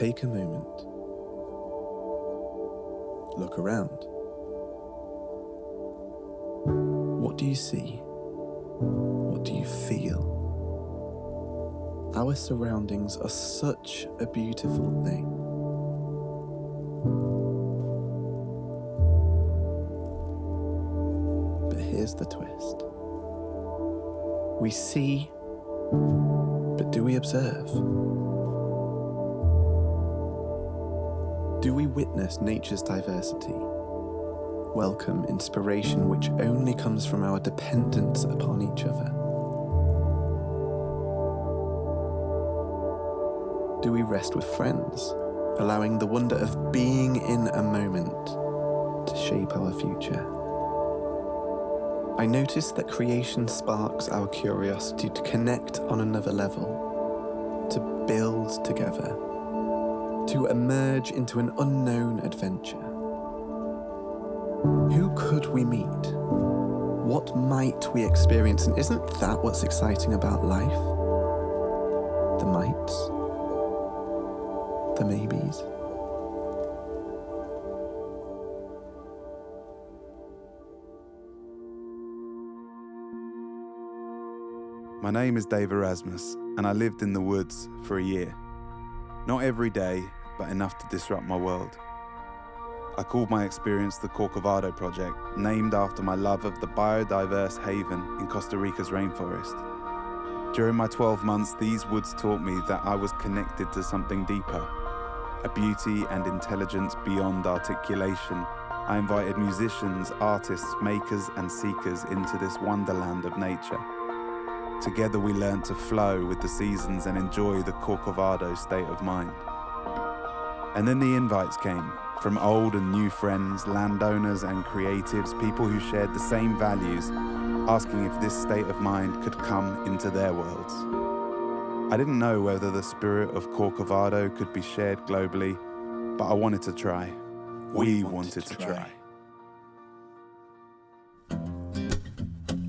Take a moment. Look around. What do you see? What do you feel? Our surroundings are such a beautiful thing. But here's the twist. We see, but do we observe? Do we witness nature's diversity? Welcome inspiration which only comes from our dependence upon each other? Do we rest with friends, allowing the wonder of being in a moment to shape our future? I notice that creation sparks our curiosity to connect on another level, to build together, to emerge into an unknown adventure. Who could we meet? What might we experience? And isn't that what's exciting about life? The mights, the maybes. My name is Dave Erasmus, and I lived in the woods for a year. Not every day, but enough to disrupt my world. I called my experience the Corcocreators Project, named after my love of the biodiverse haven in Costa Rica's rainforest. During my 12 months, these woods taught me that I was connected to something deeper, a beauty and intelligence beyond articulation. I invited musicians, artists, makers, and seekers into this wonderland of nature. Together we learned to flow with the seasons and enjoy the Corcocreators state of mind. And then the invites came, from old and new friends, landowners and creatives, people who shared the same values, asking if this state of mind could come into their worlds. I didn't know whether the spirit of Corcocreators could be shared globally, but I wanted to try. We wanted to try.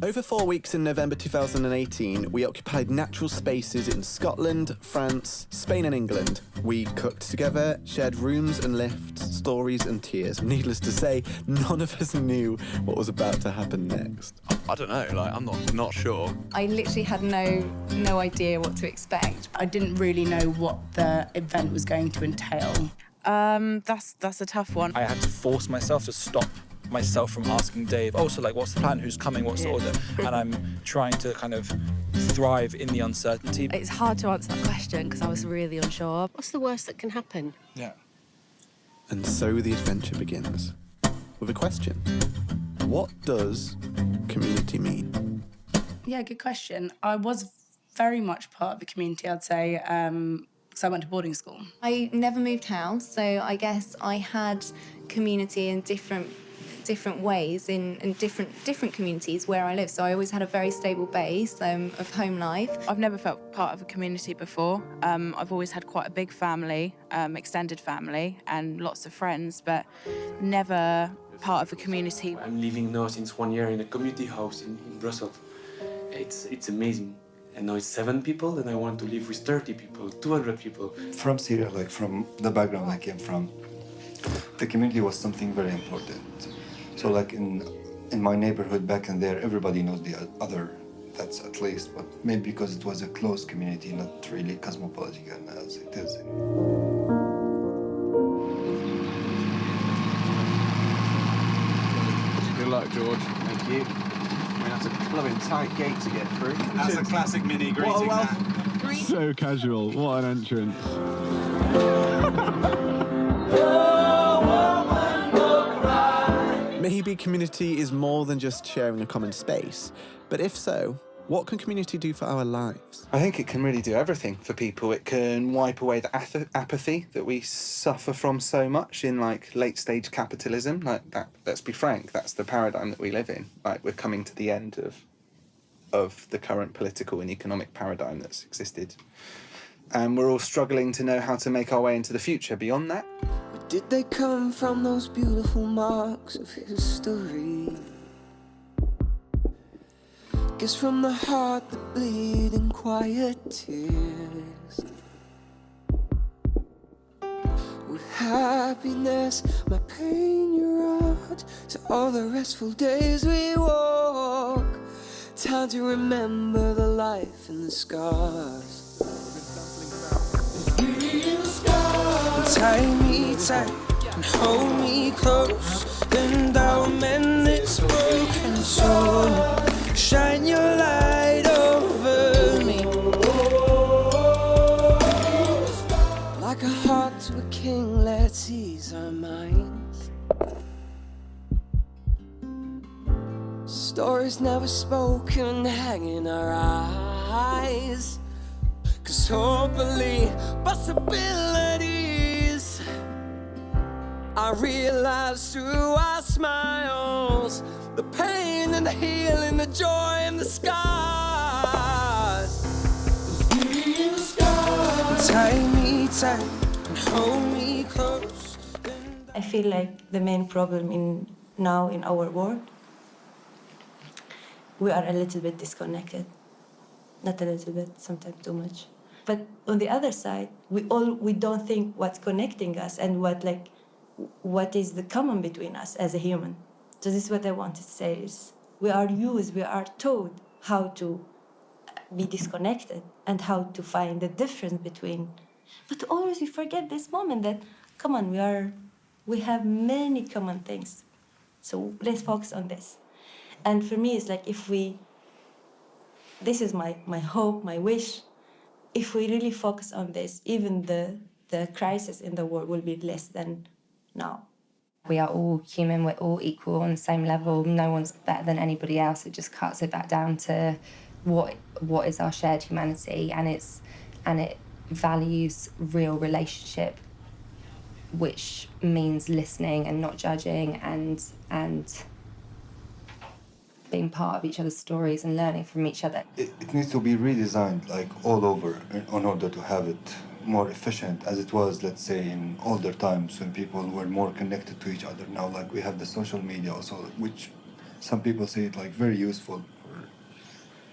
Over 4 weeks in November 2018, we occupied natural spaces in Scotland, France, Spain and England. We cooked together, shared rooms and lifts, stories and tears. Needless to say, none of us knew what was about to happen next. I don't know, I'm not sure. I literally had no idea what to expect. I didn't really know what the event was going to entail. That's a tough one. I had to force myself to stop myself from asking Dave, what's the plan, who's coming, what's the order? And I'm trying to kind of thrive in the uncertainty. It's hard to answer that question because I was really unsure. What's the worst that can happen? Yeah. And so the adventure begins with a question. What does community mean? Yeah, good question. I was very much part of the community, I'd say, because I went to boarding school. I never moved house, so I guess I had community in different ways in different communities where I live. So I always had a very stable base of home life. I've never felt part of a community before. I've always had quite a big family, extended family, and lots of friends, but never part of a community. I'm living now since 1 year in a community house in Brussels. It's amazing. And now it's 7 people, and I want to live with 30 people, 200 people. From Syria, from the background I came from, the community was something very important. So in my neighborhood back in there, everybody knows the other, that's at least, but maybe because it was a closed community, not really cosmopolitan as it is. Good luck, George. Thank you. That's a blooming tight gate to get through. That's a classic mini greeting. So casual. What an entrance. Maybe community is more than just sharing a common space. But if so, what can community do for our lives? I think it can really do everything for people. It can wipe away the apathy that we suffer from so much in late-stage capitalism. That. Let's be frank, that's the paradigm that we live in. We're coming to the end of the current political and economic paradigm that's existed. And we're all struggling to know how to make our way into the future beyond that. Where did they come from, those beautiful marks of history? Guess from the heart that bleed in quiet tears. happiness, my pain your art. To all the restful days we walk, time to remember the life and the scars. Tie me tight and hold me close, and I'll mend this broken soul. Shine your light over me, like a heart to a king. Let's ease our minds. Stories never spoken hang in our eyes, 'cause hopefully possibilities I realize through our smiles, the pain and the healing, the joy and the scars. Tie me tight and hold me close. I feel like the main problem now in our world, we are a little bit disconnected. Not a little bit, sometimes too much. But on the other side, we don't think what's connecting us and what is the common between us as a human. So this is what I want to say is we are taught how to be disconnected and how to find the difference between. But always we forget this moment that, come on, we have many common things. So let's focus on this. And for me, it's like this is my hope, my wish. If we really focus on this, even the crisis in the world will be less than now. We are all human, we're all equal on the same level. No one's better than anybody else. It just cuts it back down to what is our shared humanity, and it values real relationship, which means listening and not judging and being part of each other's stories and learning from each other. It needs to be redesigned like all over in order to have it more efficient, as it was, let's say, in older times when people were more connected to each other. Now, like, we have the social media also, which some people say it like very useful for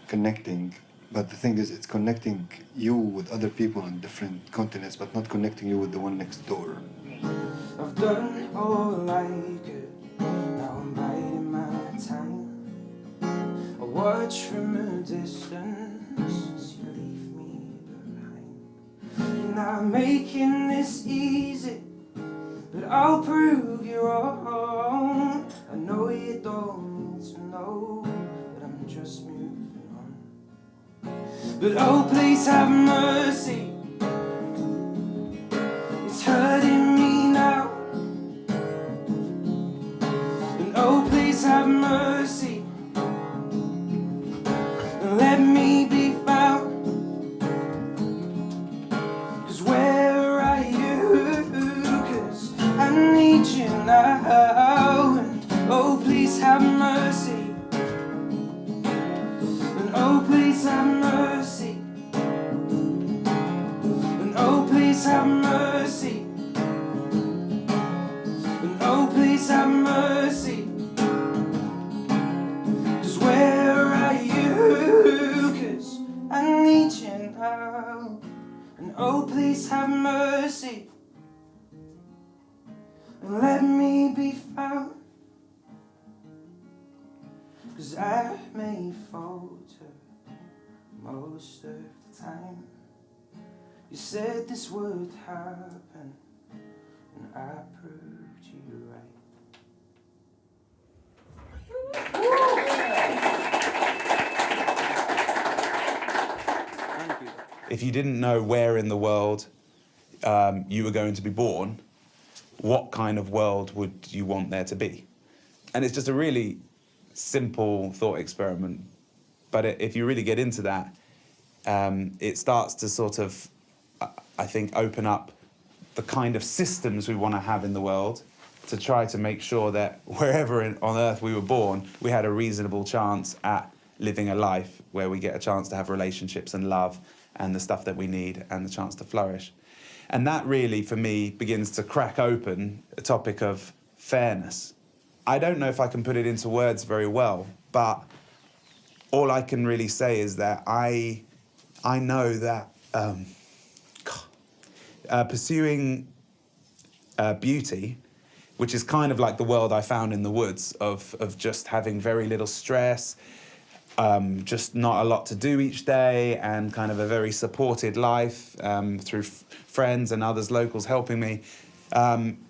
connecting. But the thing is, it's connecting you with other people in different continents, but not connecting you with the one next door. I've done all I could, now I'm biding my time. I watch from a distance, you leave me behind. You're not making this easy, but I'll prove you wrong. I know you don't need to know, but I'm just moving on. But oh, please have mercy, it's hurting me now. And oh, please have mercy, and let me be found. 'Cause where are you? 'Cause I need you now. And oh, please have mercy, and oh, please have mercy, and oh, please have mercy, and oh, please have mercy. 'Cause where are you? 'Cause I need you now. And oh, please have mercy, and let me be found. 'Cause I may falter most of the time. You said this would happen, and I proved you right. If you didn't know where in the world you were going to be born, what kind of world would you want there to be? And it's just a really simple thought experiment. But if you really get into that, it starts to sort of, I think, open up the kind of systems we want to have in the world to try to make sure that wherever on Earth we were born, we had a reasonable chance at living a life where we get a chance to have relationships and love and the stuff that we need and the chance to flourish. And that really, for me, begins to crack open a topic of fairness. I don't know if I can put it into words very well, but all I can really say is that I know that pursuing beauty, which is kind of like the world I found in the woods of just having very little stress, just not a lot to do each day, and kind of a very supported life through friends and others, locals helping me.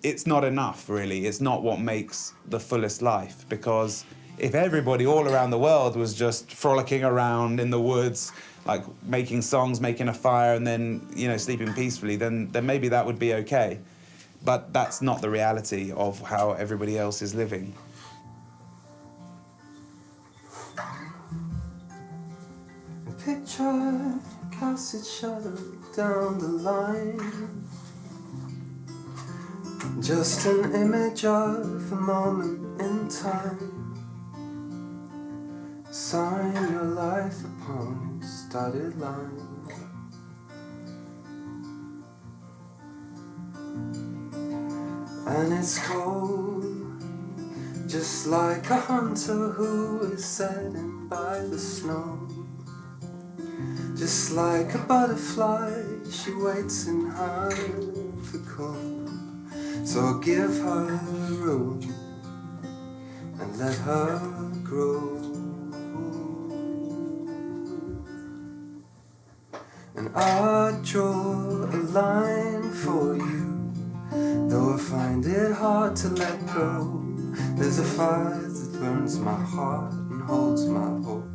It's not enough, really. It's not what makes the fullest life, because if everybody all around the world was just frolicking around in the woods, like making songs, making a fire, and then, you know, sleeping peacefully, then maybe that would be okay. But that's not the reality of how everybody else is living. Picture cast each other down the line. Just an image of a moment in time. Sign your life upon its dotted line. And it's cold, just like a hunter who is saddened by the snow. Just like a butterfly, she waits in her cocoon. So give her room and let her grow. And I draw a line for you, though I find it hard to let go. There's a fire that burns my heart and holds my hopes.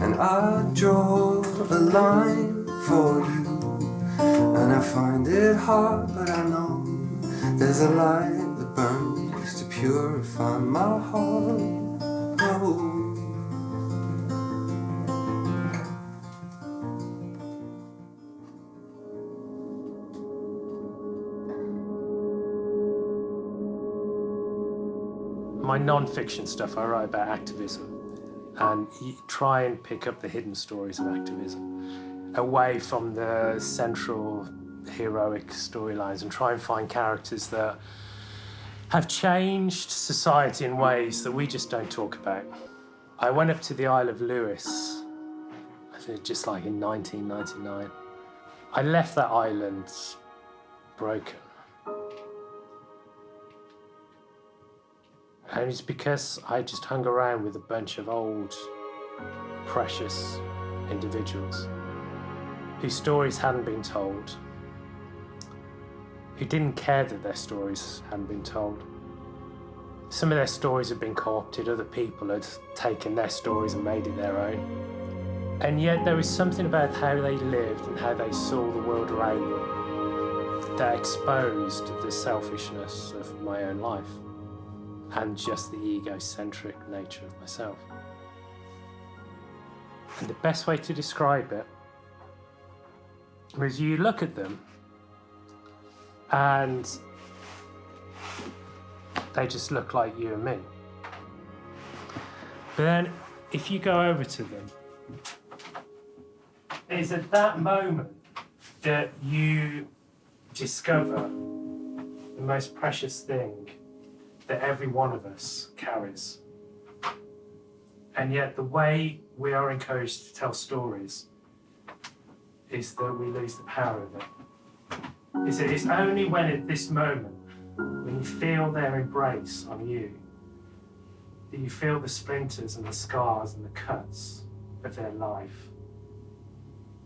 And I draw a line for you, and I find it hard, but I know there's a light that burns to purify my heart. Oh. My non-fiction stuff, I write about activism, and try and pick up the hidden stories of activism away from the central heroic storylines, and try and find characters that have changed society in ways that we just don't talk about. I went up to the Isle of Lewis, I think just like in 1999. I left that island broken. And it's because I just hung around with a bunch of old, precious individuals whose stories hadn't been told, who didn't care that their stories hadn't been told. Some of their stories had been co-opted, other people had taken their stories and made it their own. And yet there was something about how they lived and how they saw the world around them that exposed the selfishness of my own life and just the egocentric nature of myself. And the best way to describe it was you look at them and they just look like you and me. But then if you go over to them, it's at that moment that you discover the most precious thing that every one of us carries. And yet the way we are encouraged to tell stories is that we lose the power of it. It's only when at this moment, when you feel their embrace on you, that you feel the splinters and the scars and the cuts of their life.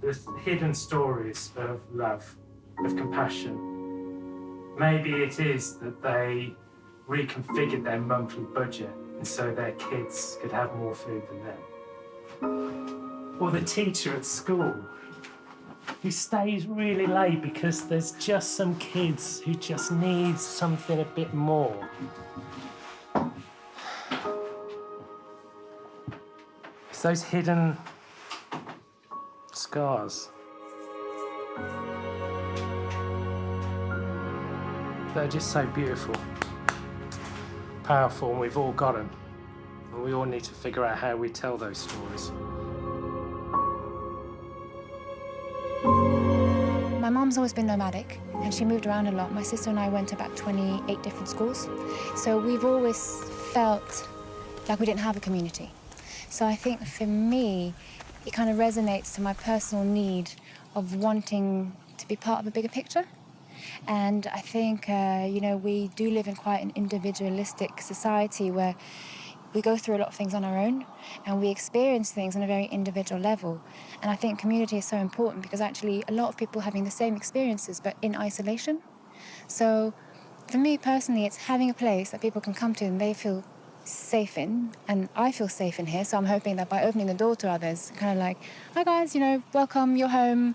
The hidden stories of love, of compassion. Maybe it is that they reconfigured their monthly budget and so their kids could have more food than them. Or the teacher at school who stays really late because there's just some kids who just need something a bit more. It's those hidden scars. They're just so beautiful, powerful, and we've all got them. And we all need to figure out how we tell those stories. My mom's always been nomadic, and she moved around a lot. My sister and I went to about 28 different schools. So we've always felt like we didn't have a community. So I think for me, it kind of resonates to my personal need of wanting to be part of a bigger picture. And I think, we do live in quite an individualistic society where we go through a lot of things on our own and we experience things on a very individual level. And I think community is so important because actually a lot of people having the same experiences but in isolation. So for me personally, it's having a place that people can come to and they feel safe in, and I feel safe in here. So I'm hoping that by opening the door to others, kind of like, hi guys, welcome, you're home,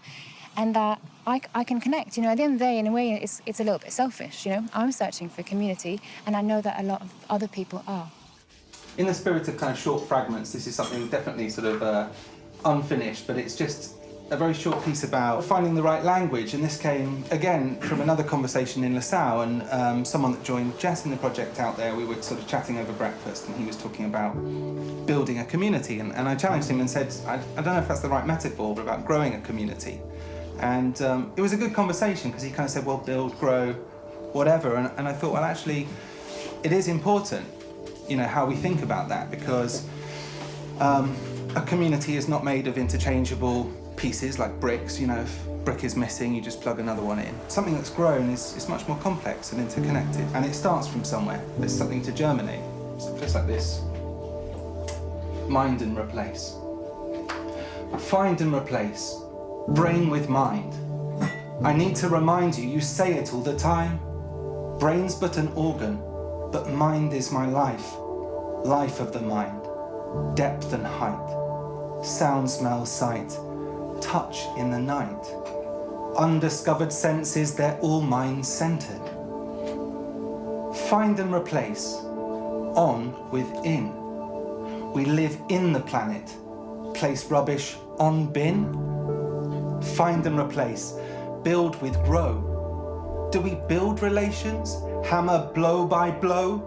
and that I can connect. At the end of the day, in a way, it's a little bit selfish. I'm searching for community, and I know that a lot of other people are. In the spirit of kind of short fragments, this is something definitely sort of unfinished, but it's just a very short piece about finding the right language. And this came, again, from another conversation in LaSalle, and someone that joined Jess in the project out there, we were sort of chatting over breakfast, and he was talking about building a community. And I challenged him and said, I don't know if that's the right metaphor, but about growing a community. And it was a good conversation, because he kind of said, well, build, grow, whatever. And I thought, well, actually, it is important, how we think about that, because a community is not made of interchangeable pieces like bricks. If a brick is missing, you just plug another one in. Something that's grown is much more complex and interconnected, and it starts from somewhere. There's something to germinate. So just like this. Mind and replace. Find and replace. Brain with mind. I need to remind you, you say it all the time. Brain's but an organ, but mind is my life. Life of the mind. Depth and height. Sound, smell, sight. Touch in the night. Undiscovered senses, they're all mind-centered. Find and replace. On with in. We live in the planet. Place rubbish on bin. Find and replace. Build with grow. Do we build relations? Hammer blow by blow?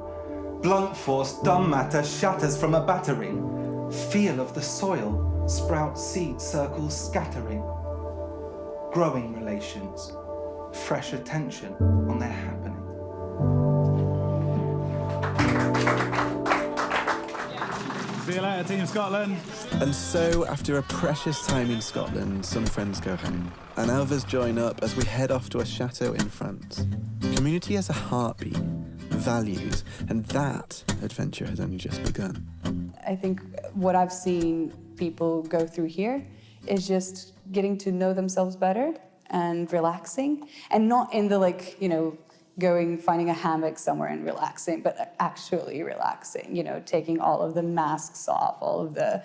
Blunt force, dumb matter shatters from a battering. Feel of the soil. Sprout seed circles scattering. Growing relations. Fresh attention on their happening. See you later, Team Scotland. And so, after a precious time in Scotland, some friends go home, and others join up as we head off to a chateau in France. Community has a heartbeat, values, and that adventure has only just begun. I think what I've seen people go through here is just getting to know themselves better and relaxing, and not in the finding a hammock somewhere and relaxing, but actually relaxing, taking all of the masks off, all of the,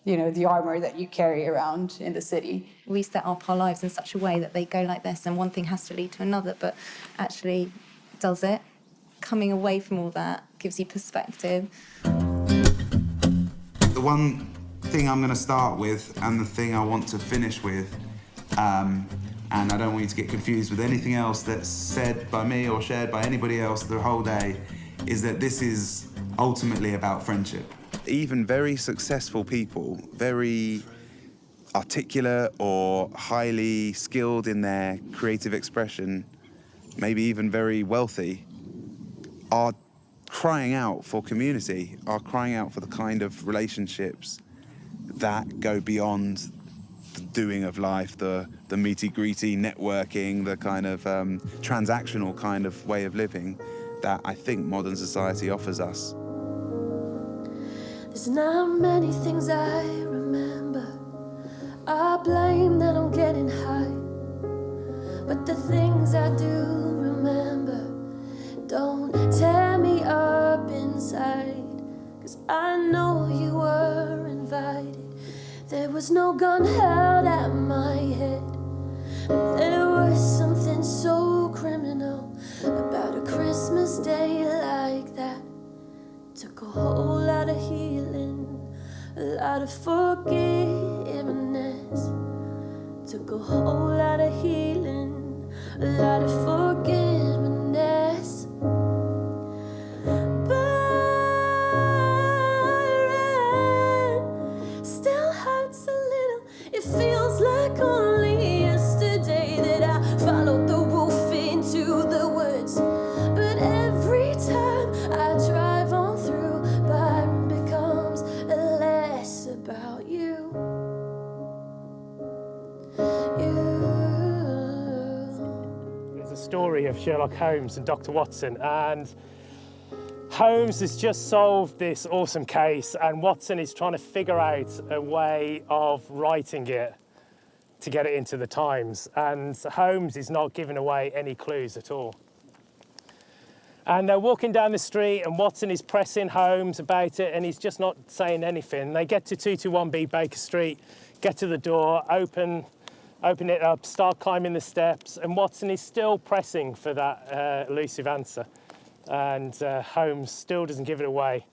the armor that you carry around in the city. We set up our lives in such a way that they go like this, and one thing has to lead to another, but actually does it. Coming away from all that gives you perspective. The one thing I'm going to start with, and the thing I want to finish with, and I don't want you to get confused with anything else that's said by me or shared by anybody else the whole day, is that this is ultimately about friendship. Even very successful people, very articulate or highly skilled in their creative expression, maybe even very wealthy, are crying out for community, are crying out for the kind of relationships that go beyond the doing of life, the meaty-greety networking, the kind of transactional kind of way of living that I think modern society offers us. There's not many things I remember. I blame that I'm getting high, but the things I do remember don't tear me up inside, 'cause I know you were invited. There was no gun held at my head, but there was something so criminal about a Christmas day like that. Took a whole lot of healing, a lot of forgiveness. Took a whole lot of healing, a lot of forgiveness. It feels like only yesterday that I followed the wolf into the woods. But every time I drive on through, Byron becomes less about you. There's a story of Sherlock Holmes and Dr. Watson, and Holmes has just solved this awesome case, and Watson is trying to figure out a way of writing it to get it into the Times, and Holmes is not giving away any clues at all. And they're walking down the street, and Watson is pressing Holmes about it, and he's just not saying anything. They get to 221B Baker Street, get to the door, open it up, start climbing the steps, and Watson is still pressing for that elusive answer. And Holmes still doesn't give it away.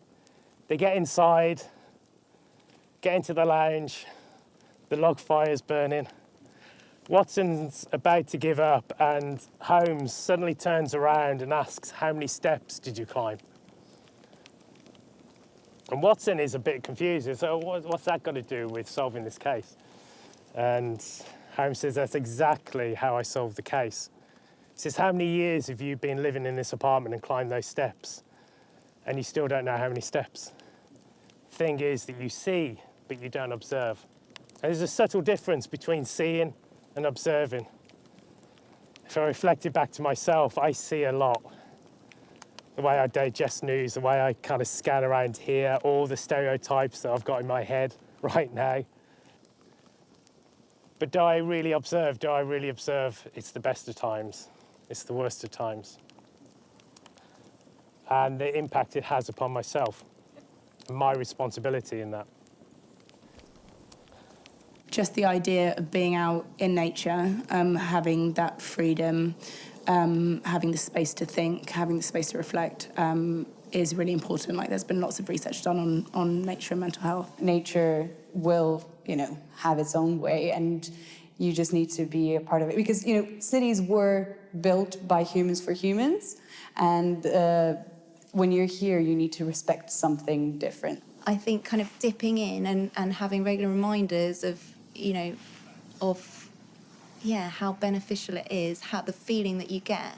They get inside, get into the lounge, the log fire's burning. Watson's about to give up, and Holmes suddenly turns around and asks, "How many steps did you climb?" And Watson is a bit confused. So what's that got to do with solving this case? And Holmes says, "That's exactly how I solved the case." He says, "How many years have you been living in this apartment and climbed those steps? And you still don't know how many steps?" Thing is that you see, but you don't observe. And there's a subtle difference between seeing and observing. If I reflected back to myself, I see a lot. The way I digest news, the way I kind of scan around here, all the stereotypes that I've got in my head right now. But do I really observe? Do I really observe it's the best of times? It's the worst of times? And the impact it has upon myself, and my responsibility in that. Just the idea of being out in nature, having that freedom, having the space to think, having the space to reflect, is really important. Like, there's been lots of research done on nature and mental health. Nature will, have its own way, and you just need to be a part of it. Because, cities were built by humans for humans, and when you're here, you need to respect something different. I think kind of dipping in and having regular reminders of, how beneficial it is, how the feeling that you get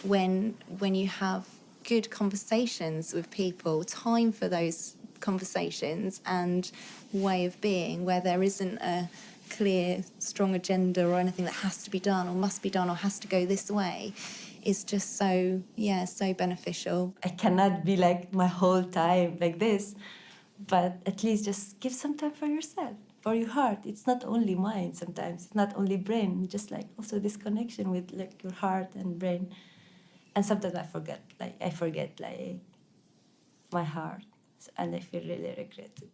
when you have good conversations with people, time for those conversations and way of being where there isn't a clear, strong agenda or anything that has to be done or must be done or has to go this way, is just so beneficial. I cannot be like my whole time like this, but at least just give some time for yourself, for your heart. It's not only mind sometimes, it's not only brain, just like also this connection with like your heart and brain. And sometimes I forget my heart, and I feel really regretted.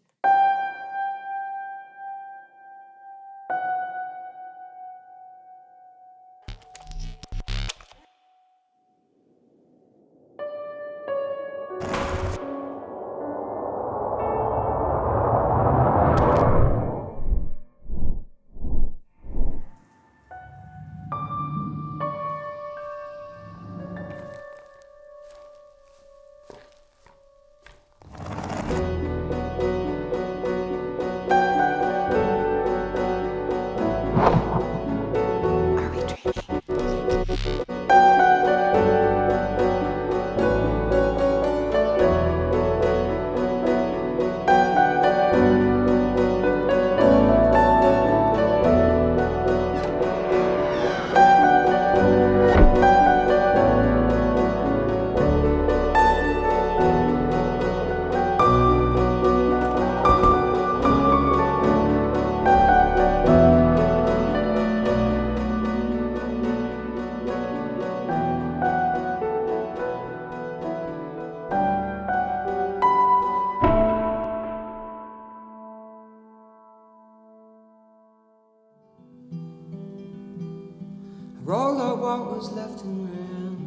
Rolled up what was left and ran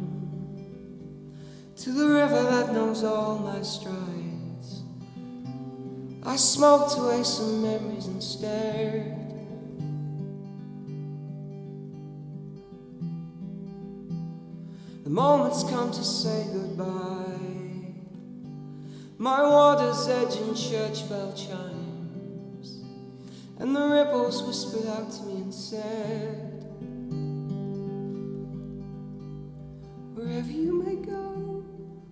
to the river that knows all my strides. I smoked away some memories and stared. The moment's come to say goodbye. My water's edge in church bell chimes, and the ripples whispered out to me and said, wherever you may go,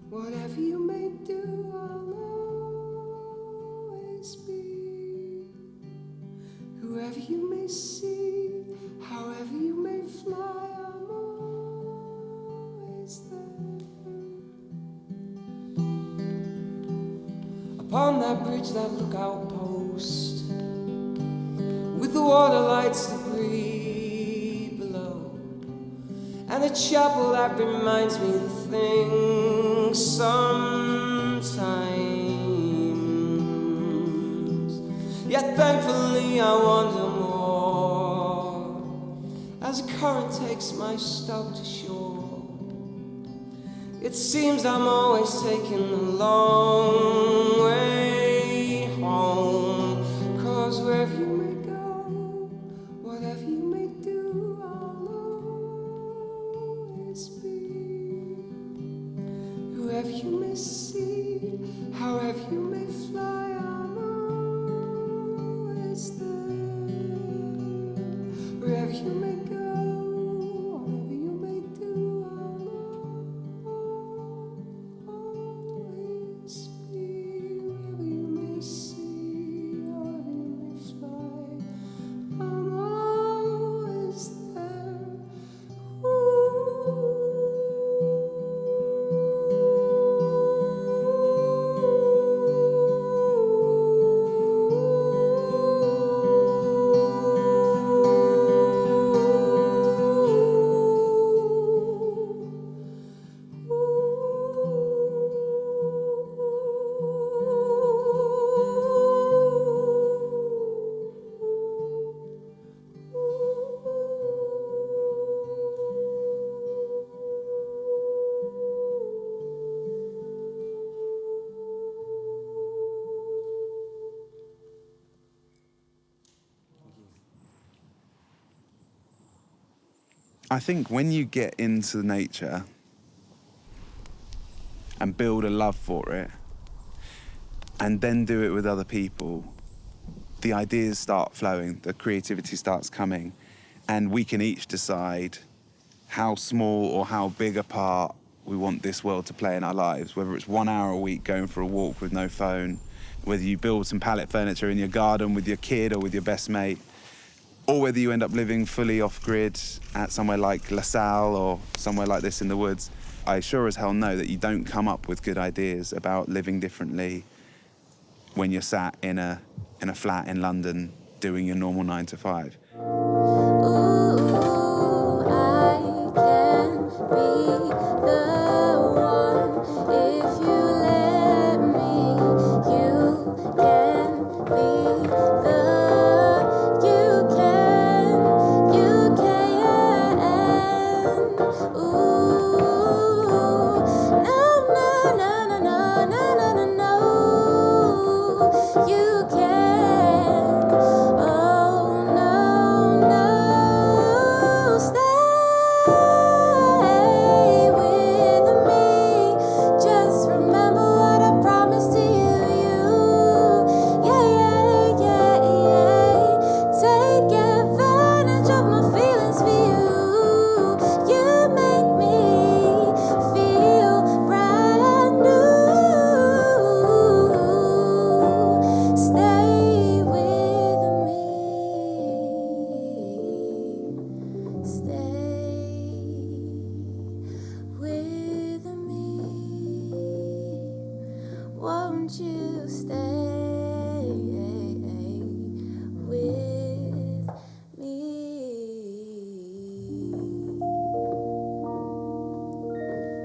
whatever you may do, I'll always be. Whoever you may see, however you may fly, I'm upon that bridge, that lookout post, with the water lights to breathe below, and a chapel that reminds me of things sometimes. Yet thankfully I wonder more as the current takes my stock to shore. It seems I'm always taking the long way home, 'cause wherever you may go, whatever you may do, I'll always be. Whoever you may see, however you may fly, I'm always there. Wherever you may go, whatever you may do, I'll always be. Wherever you may see, however you may fly, I'm always there. I think when you get into nature and build a love for it and then do it with other people, the ideas start flowing, the creativity starts coming, and we can each decide how small or how big a part we want this world to play in our lives, whether it's 1 hour a week going for a walk with no phone, whether you build some pallet furniture in your garden with your kid or with your best mate, or whether you end up living fully off-grid at somewhere like LaSalle or somewhere like this in the woods. I sure as hell know that you don't come up with good ideas about living differently when you're sat in a flat in London doing your normal 9 to 5. Won't you stay with me?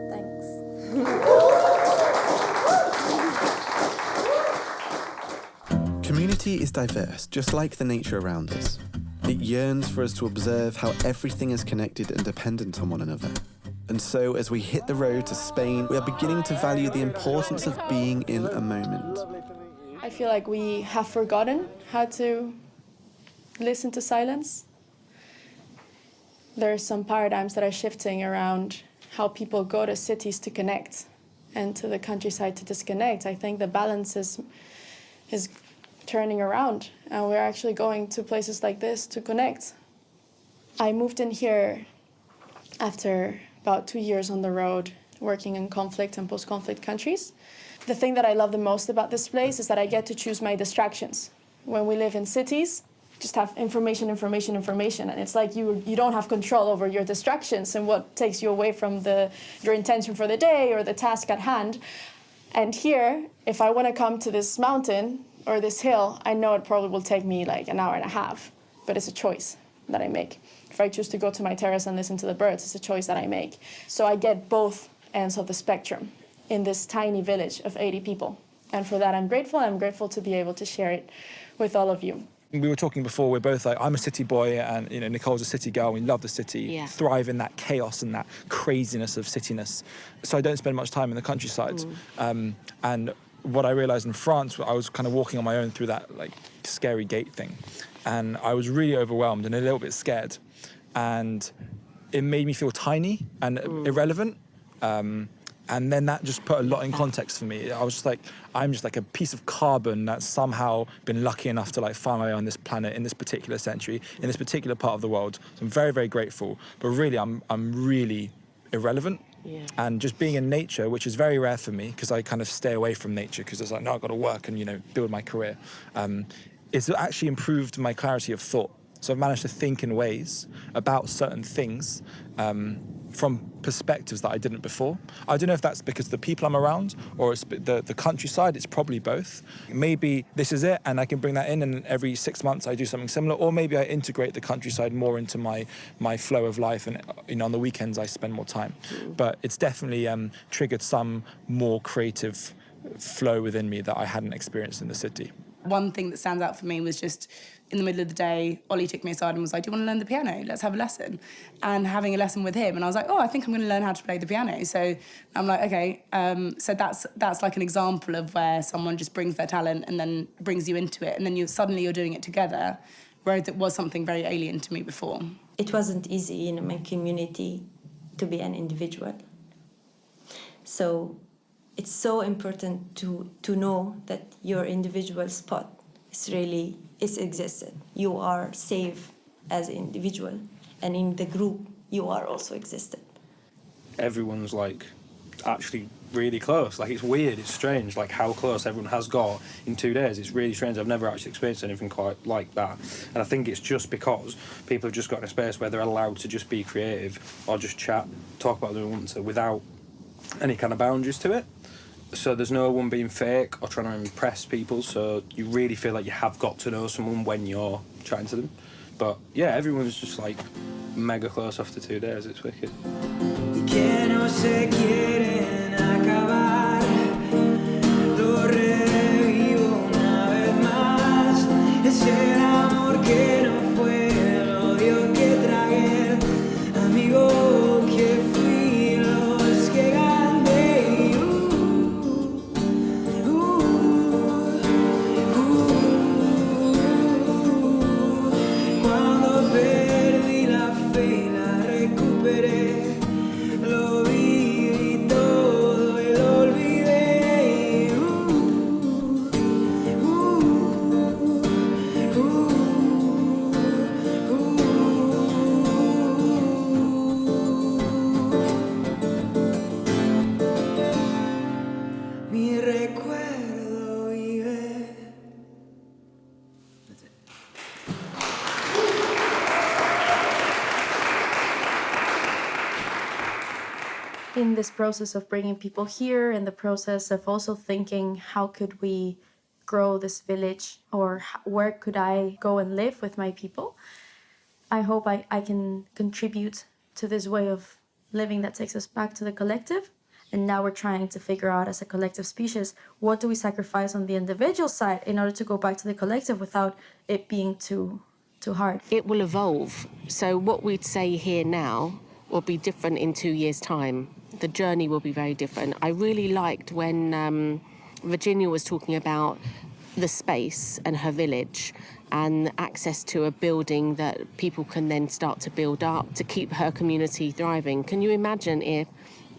Thanks. Community is diverse, just like the nature around us. It yearns for us to observe how everything is connected and dependent on one another. And so, as we hit the road to Spain, we are beginning to value the importance of being in a moment. I feel like we have forgotten how to listen to silence. There are some paradigms that are shifting around how people go to cities to connect and to the countryside to disconnect. I think the balance is turning around, and we're actually going to places like this to connect. I moved in here after about 2 years on the road, working in conflict and post-conflict countries. The thing that I love the most about this place is that I get to choose my distractions. When we live in cities, just have information, and it's like you don't have control over your distractions and what takes you away from your intention for the day or the task at hand. And here, if I want to come to this mountain or this hill, I know it probably will take me like an hour and a half, but it's a choice that I make. If I choose to go to my terrace and listen to the birds, it's a choice that I make. So I get both ends of the spectrum in this tiny village of 80 people. And for that, I'm grateful. I'm grateful to be able to share it with all of you. We were talking before, we're both like, I'm a city boy and, you know, Nicole's a city girl. We love the city, thrive in that chaos and that craziness of cityness. So I don't spend much time in the countryside. And what I realized in France, I was kind of walking on my own through that like scary gate thing. And I was really overwhelmed and a little bit scared. And it made me feel tiny and irrelevant. And then that just put a lot in context for me. I was just like, I'm just like a piece of carbon that's somehow been lucky enough to like find my way on this planet in this particular century, in this particular part of the world. So I'm very, very grateful. But really, I'm really irrelevant. And just being in nature, which is very rare for me, because I kind of stay away from nature, because it's like, no, I've got to work and, you know, build my career. It's actually improved my clarity of thought. So I've managed to think in ways about certain things from perspectives that I didn't before. I don't know if that's because of the people I'm around or it's the countryside. It's probably both. Maybe this is it and I can bring that in and every 6 months I do something similar, or maybe I integrate the countryside more into my flow of life and, you know, on the weekends I spend more time. But it's definitely triggered some more creative flow within me that I hadn't experienced in the city. One thing that stands out for me was just in the middle of the day, Ollie took me aside and was like, do you want to learn the piano? Let's have a lesson. And having a lesson with him, and I was like, oh, I think I'm going to learn how to play the piano. So I'm like, okay. So that's like an example of where someone just brings their talent and then brings you into it. And then suddenly you're doing it together, whereas it was something very alien to me before. It wasn't easy in my community to be an individual. So it's so important to know that your individual spot is existed. You are safe as an individual, and in the group you are also existed. Everyone's like actually really close. Like it's weird, it's strange, like how close everyone has got in 2 days. It's really strange. I've never actually experienced anything quite like that. And I think it's just because people have just got in a space where they're allowed to just be creative or just chat, talk about what they want to without any kind of boundaries to it. So there's no one being fake or trying to impress people, so you really feel like you have got to know someone when you're chatting to them. But yeah, everyone's just like mega close after 2 days, it's wicked. Y que no se quieren acabar, lo revivo una vez más. Ese amor que no fue, el odio que tragué, amigo que fui, los que gané. Cuando perdí la fe y la recuperé, lo viví todo y lo olvidé. Mi recuerdo vive. In this process of bringing people here, in the process of also thinking how could we grow this village, or where could I go and live with my people, I hope I can contribute to this way of living that takes us back to the collective. And now we're trying to figure out as a collective species, what do we sacrifice on the individual side in order to go back to the collective without it being too hard. It will evolve. So what we'd say here now will be different in 2 years' time. The journey will be very different. I really liked when Virginia was talking about the space and her village and access to a building that people can then start to build up to keep her community thriving. Can you imagine if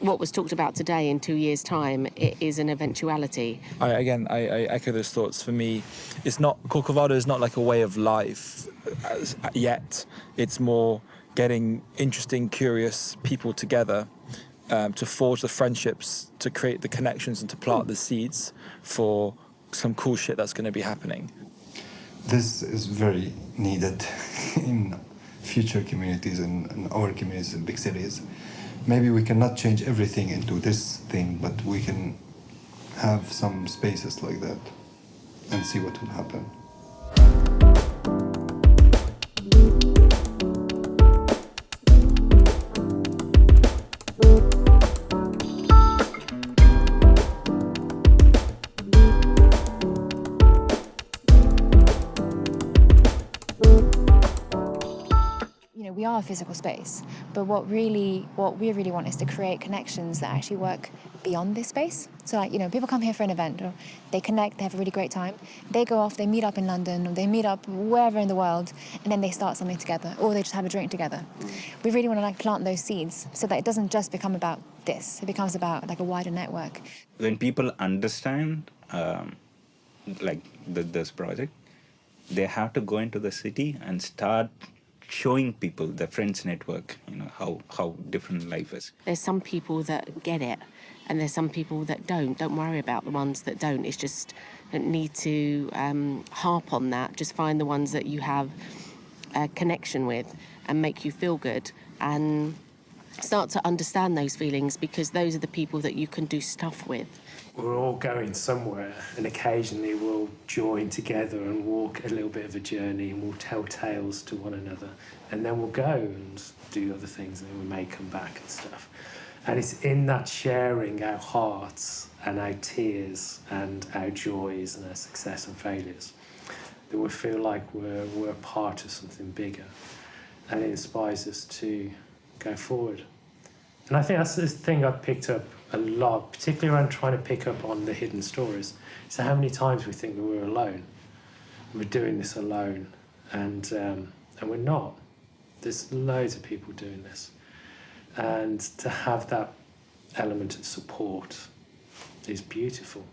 what was talked about today in 2 years' time, it is an eventuality? I echo those thoughts. For me, it's not, Corcovado is not like a way of life yet. It's more getting interesting, curious people together to forge the friendships, to create the connections and to plant the seeds for some cool shit that's going to be happening. This is very needed in future communities and our communities in big cities. Maybe we cannot change everything into this thing, but we can have some spaces like that and see what will happen. We are a physical space, but what we really want is to create connections that actually work beyond this space. So like, people come here for an event, or they connect, they have a really great time, they go off, they meet up in London, or they meet up wherever in the world, and then they start something together, or they just have a drink together. We really want to plant those seeds so that it doesn't just become about this, it becomes about a wider network. When people understand this project, they have to go into the city and start showing people, their friends network, how different life is. There's some people that get it, and there's some people that don't. Don't worry about the ones that don't. It's just need to harp on that. Just find the ones that you have a connection with and make you feel good, and start to understand those feelings, because those are the people that you can do stuff with. We're all going somewhere, and occasionally we'll join together and walk a little bit of a journey, and we'll tell tales to one another, and then we'll go and do other things, and then we may come back and stuff. And it's in that sharing our hearts and our tears and our joys and our success and failures that we feel like we're part of something bigger, and it inspires us to go forward. And I think that's the thing I've picked up a lot, particularly around trying to pick up on the hidden stories. So how many times we think that we're alone, we're doing this alone, and we're not. There's loads of people doing this, and to have that element of support is beautiful.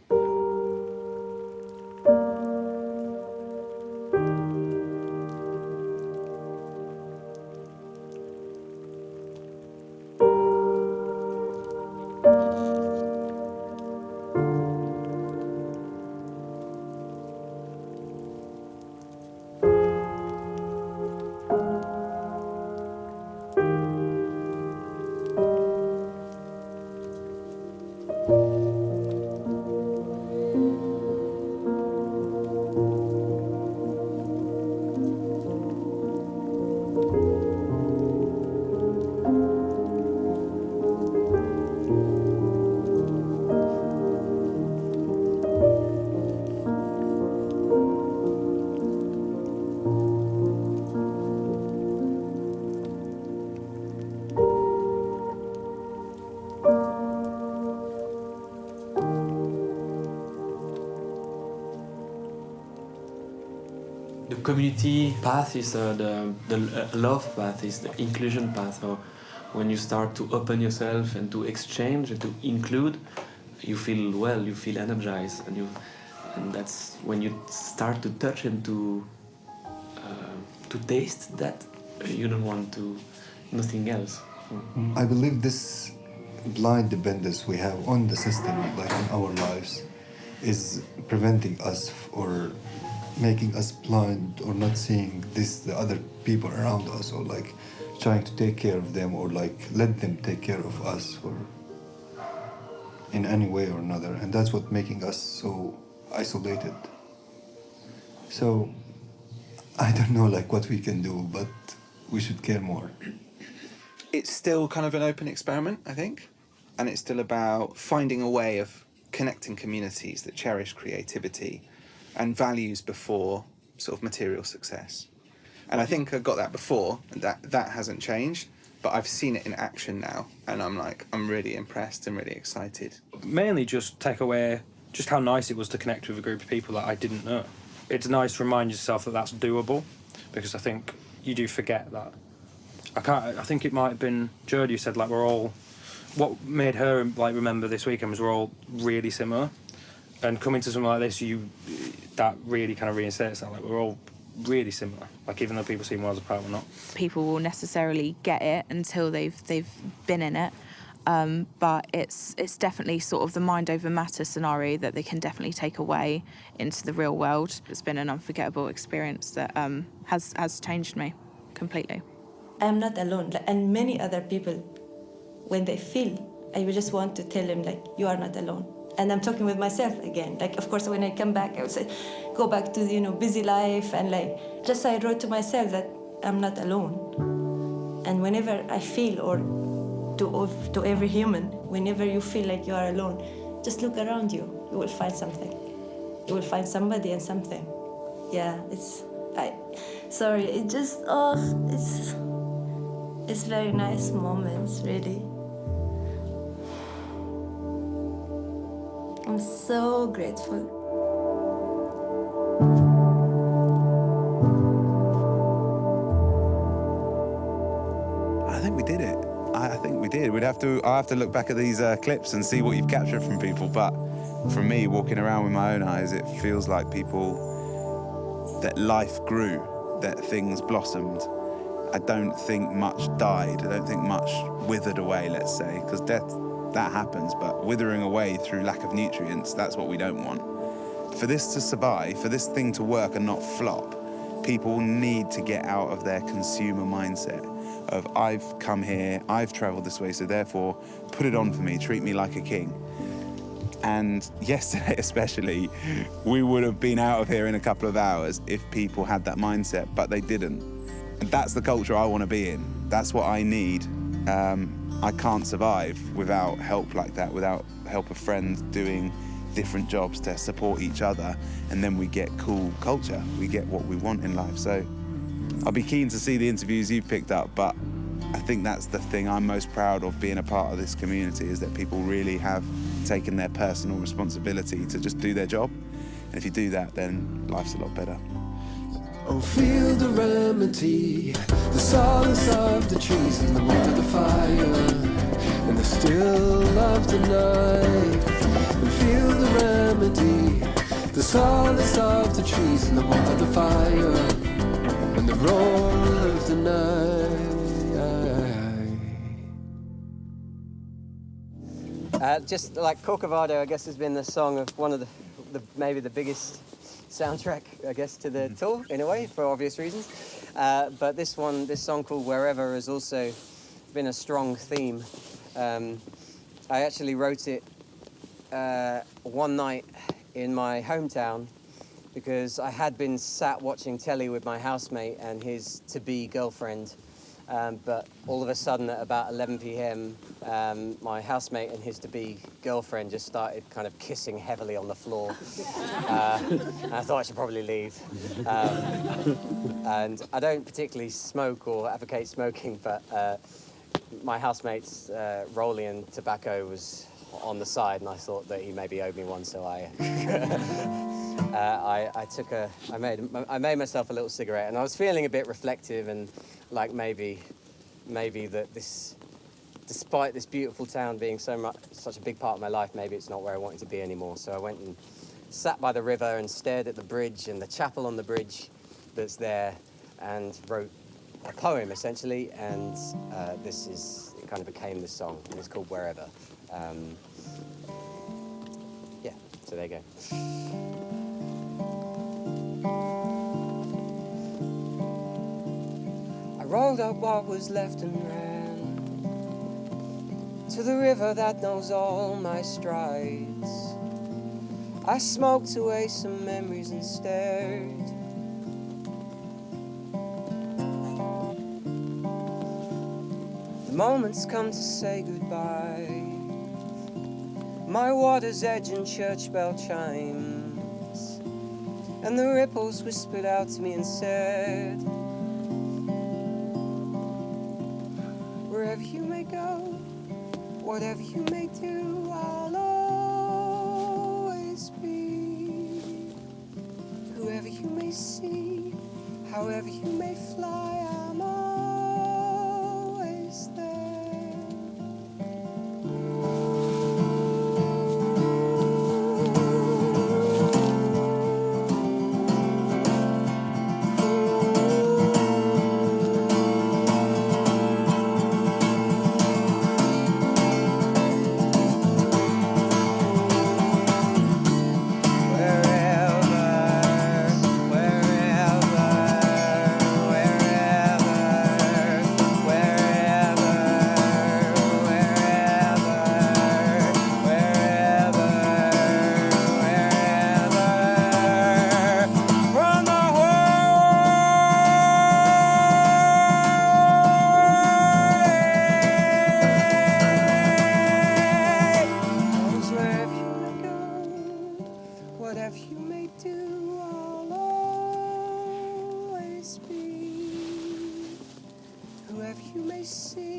The community path is the love path, is the inclusion path. So when you start to open yourself and to exchange and to include, you feel well, you feel energized, and that's when you start to touch and to taste that. You don't want to nothing else. I believe this blind dependence we have on the system, like in our lives, is preventing us or making us blind or not seeing the other people around us, or like trying to take care of them, or like let them take care of us, or in any way or another. And that's what making us so isolated. So I don't know like what we can do, but we should care more. It's still kind of an open experiment, I think, and it's still about finding a way of connecting communities that cherish creativity and values before sort of material success. And I think I got that before, and that hasn't changed, but I've seen it in action now, and I'm really impressed and really excited. Mainly just take away just how nice it was to connect with a group of people that I didn't know. It's nice to remind yourself that that's doable, because I think you do forget that. I think it might have been Jodie who said, like, we're all, what made her like remember this weekend was we're all really similar. And coming to something like this, that really kind of reinstates that, like, we're all really similar. Like, even though people seem miles apart, we're not. People will necessarily get it until they've been in it, but it's definitely sort of the mind over matter scenario that they can definitely take away into the real world. It's been an unforgettable experience that has changed me completely. I'm not alone, and many other people, when they feel, I just want to tell them, like, you are not alone. And I'm talking with myself again. Like, of course, when I come back, I would say, go back to, busy life. And like, just I wrote to myself that I'm not alone. And whenever I feel, or to every human, whenever you feel like you are alone, just look around you. You will find something. You will find somebody and something. Yeah, sorry, it just, it's very nice moments, really. I'm so grateful. I think we did it. I think we did. I'll have to look back at these clips and see what you've captured from people. But from me, walking around with my own eyes, it feels like that life grew, that things blossomed. I don't think much died. I don't think much withered away, let's say, because death, that happens, but withering away through lack of nutrients, that's what we don't want. For this to survive, for this thing to work and not flop, people need to get out of their consumer mindset of, I've come here, I've traveled this way, so therefore put it on for me, treat me like a king. And yesterday especially, we would have been out of here in a couple of hours if people had that mindset, but they didn't. And that's the culture I want to be in. That's what I need. I can't survive without help like that, without help of friends doing different jobs to support each other, and then we get cool culture. We get what we want in life. So I'll be keen to see the interviews you've picked up, but I think that's the thing I'm most proud of being a part of this community, is that people really have taken their personal responsibility to just do their job. And if you do that, then life's a lot better. Oh, feel the remedy, the solace of the trees and the warmth of the fire, and the still of the night. And feel the remedy, the solace of the trees and the warmth of the fire, and the roar of the night. Just like Corcovado, I guess, has been the song of one of the maybe the biggest soundtrack, I guess, to the tour, in a way, for obvious reasons. But this song called Wherever, has also been a strong theme. I actually wrote it one night in my hometown because I had been sat watching telly with my housemate and his to-be girlfriend. But all of a sudden, at about 11 p.m., my housemate and his to-be girlfriend just started kind of kissing heavily on the floor. And I thought I should probably leave. And I don't particularly smoke or advocate smoking, but my housemate's rolling tobacco was on the side, and I thought that he maybe owed me one, so I I made myself a little cigarette, and I was feeling a bit reflective and like maybe that this, despite this beautiful town being such a big part of my life, maybe it's not where I wanted to be anymore. So I went and sat by the river and stared at the bridge and the chapel on the bridge that's there, and wrote a poem essentially. And it kind of became this song, and it's called Wherever. Yeah, so there you go. I rolled up what was left and ran to the river that knows all my strides. I smoked away some memories and stared. The moment's come to say goodbye. My water's edge and church bell chimes, and the ripples whispered out to me and said, wherever you may go, whatever you may do, I'll always be. Whoever you may see, however you may fly, I'm always there. Wherever you may see